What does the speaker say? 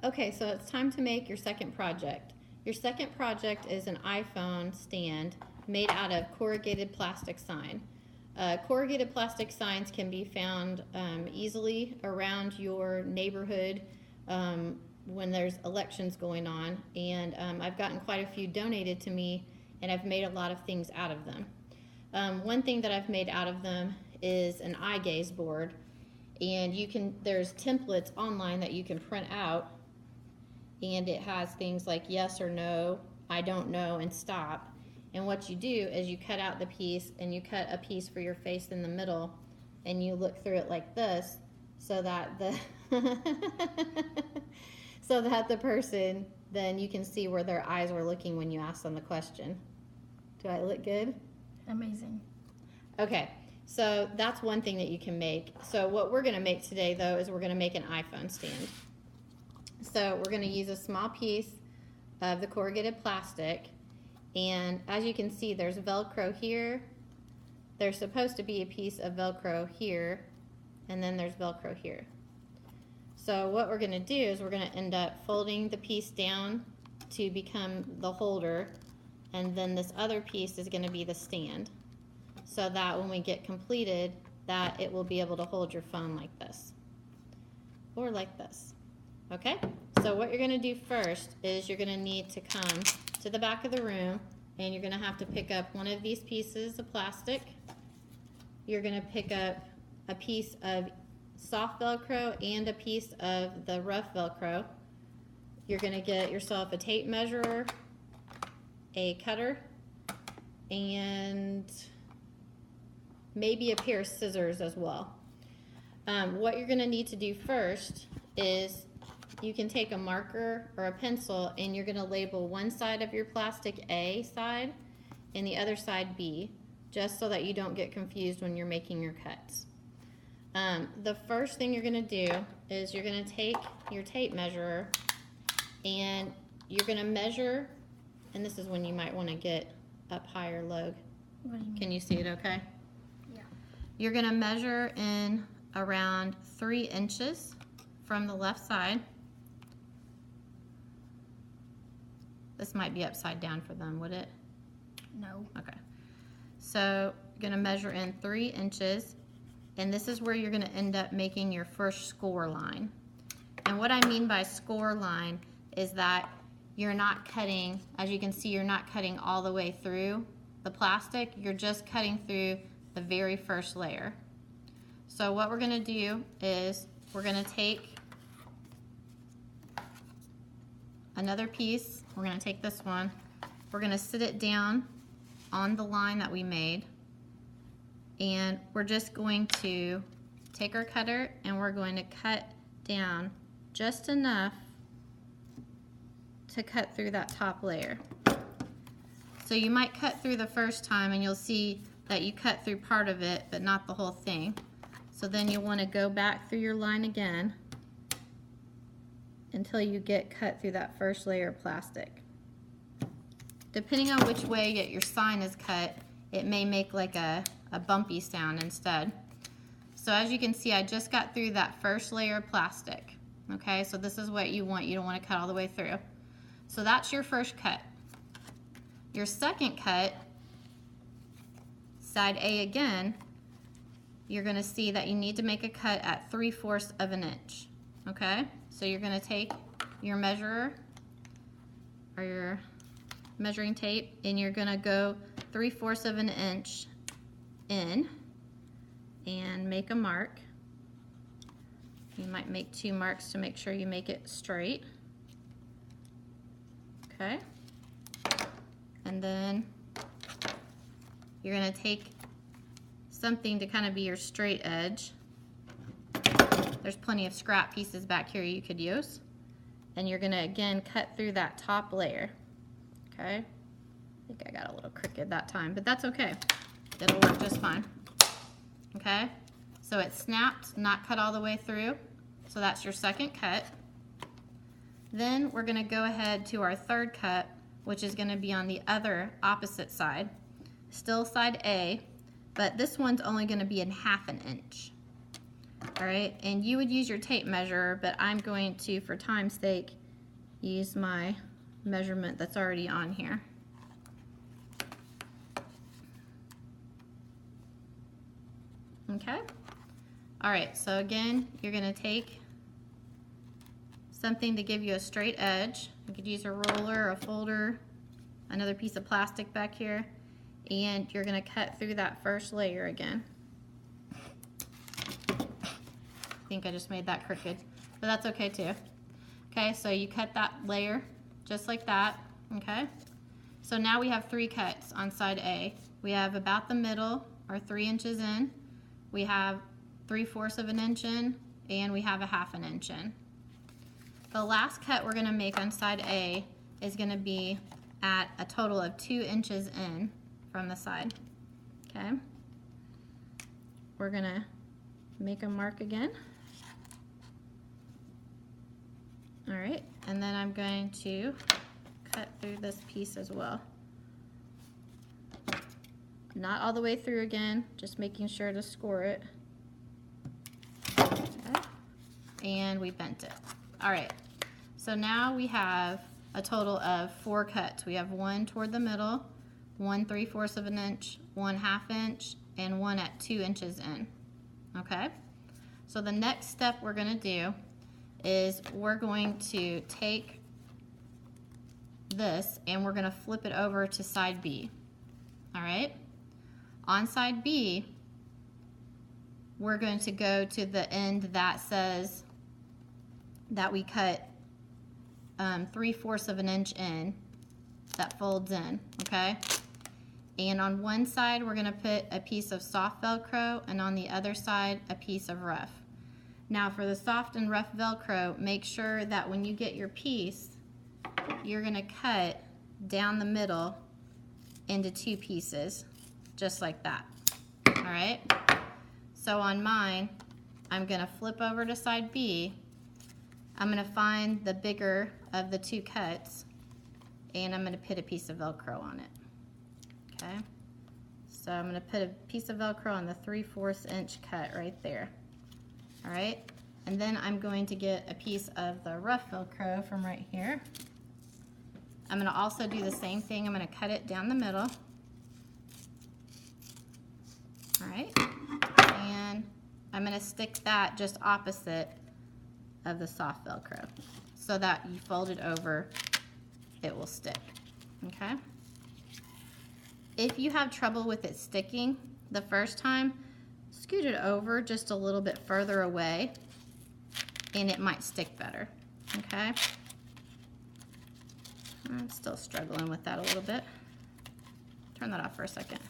Okay, so it's time to make your second project. Your second project is an iPhone stand made out of corrugated plastic sign. Corrugated plastic signs can be found easily around your neighborhood when there's elections going on, and I've gotten quite a few donated to me, and I've made a lot of things out of them. One thing that I've made out of them is an eye gaze board, and there's templates online that you can print out, and it has things like yes or no, I don't know, and stop. And what you do is you cut out the piece, and you cut a piece for your face in the middle, and you look through it like this, so that the so that the person, then you can see where their eyes were looking when you asked them the question. Do I look good? Amazing. Okay, so that's one thing that you can make. So what we're gonna make today, though, is we're gonna make an iPhone stand. So we're gonna use a small piece of the corrugated plastic, and as you can see, there's Velcro here. There's supposed to be a piece of Velcro here, and then there's Velcro here. So what we're gonna do is we're gonna end up folding the piece down to become the holder, and then this other piece is gonna be the stand, so that when we get completed, that it will be able to hold your phone like this, or like this. Okay, so what you're gonna do first is you're gonna need to come to the back of the room, and you're gonna have to pick up one of these pieces of plastic. You're gonna pick up a piece of soft Velcro and a piece of the rough Velcro. You're gonna get yourself a tape measure, a cutter, and maybe a pair of scissors as well. What you're gonna need to do first is you can take a marker or a pencil, and you're gonna label one side of your plastic A side and the other side B, just so that you don't get confused when you're making your cuts. The first thing you're gonna do is you're gonna take your tape measure, and you're gonna measure, and this is when you might wanna get up high or low. What do you mean? Can you see it okay? Yeah. You're gonna measure in around 3 inches from the left side. This might be upside down for them, would it? No. Okay. So you're gonna measure in 3 inches, and this is where you're gonna end up making your first score line. And what I mean by score line is that you're not cutting, as you can see, you're not cutting all the way through the plastic, you're just cutting through the very first layer. So what we're gonna do is we're gonna take another piece, we're gonna take this one, we're gonna sit it down on the line that we made, and we're just going to take our cutter and we're going to cut down just enough to cut through that top layer. So you might cut through the first time and you'll see that you cut through part of it but not the whole thing. So then you want to go back through your line again until you get cut through that first layer of plastic. Depending on which way your sign is cut, it may make like a bumpy sound instead. So as you can see, I just got through that first layer of plastic. Okay, so this is what you want. You don't want to cut all the way through. So that's your first cut. Your second cut, side A again, you're going to see that you need to make a cut at 3/4 of an inch. Okay, so you're going to take your measurer or your measuring tape, and you're going to go 3/4 of an inch in and make a mark. You might make 2 marks to make sure you make it straight. Okay, and then you're going to take something to kind of be your straight edge. There's plenty of scrap pieces back here you could use, and you're going to again cut through that top layer. Okay, I think I got a little crooked that time, but that's okay, it'll work just fine. Okay, so it snapped, not cut all the way through, so that's your second cut. Then we're going to go ahead to our third cut, which is going to be on the other opposite side, still side A, but this one's only going to be in 1/2 inch. All right, and you would use your tape measure, but I'm going to, for time's sake, use my measurement that's already on here. Okay. All right, so again, you're gonna take something to give you a straight edge. You could use a roller, a folder, another piece of plastic back here, and you're gonna cut through that first layer again. I think I just made that crooked, but that's okay too. Okay, so you cut that layer just like that, okay? So now we have 3 cuts on side A. We have about the middle, or 3 inches in. We have 3/4 of an inch in, and we have a 1/2 inch in. The last cut we're gonna make on side A is gonna be at a total of 2 inches in from the side, okay? We're gonna make a mark again. All right, and then I'm going to cut through this piece as well. Not all the way through again, just making sure to score it. Okay. And we bent it. All right, so now we have a total of 4 cuts. We have 1 toward the middle, 1 3/4 of an inch, 1 1/2 inch, and 1 at 2 inches in, okay? So the next step we're gonna do is we're going to take this and we're gonna flip it over to side B, all right? On side B, we're going to go to the end that says that we cut 3/4 of an inch in, that folds in, okay? And on one side, we're gonna put a piece of soft Velcro, and on the other side, a piece of rough. Now for the soft and rough Velcro, make sure that when you get your piece, you're gonna cut down the middle into 2 pieces, just like that, all right? So on mine, I'm gonna flip over to side B. I'm gonna find the bigger of the 2 cuts, and I'm gonna put a piece of Velcro on it, okay? So I'm gonna put a piece of Velcro on the 3/4 inch cut right there. All right, and then I'm going to get a piece of the rough Velcro from right here. I'm gonna also do the same thing. I'm gonna cut it down the middle. All right, and I'm gonna stick that just opposite of the soft Velcro so that you fold it over, it will stick, okay? If you have trouble with it sticking the first time, scoot it over just a little bit further away and it might stick better, okay? I'm still struggling with that a little bit. Turn that off for a second.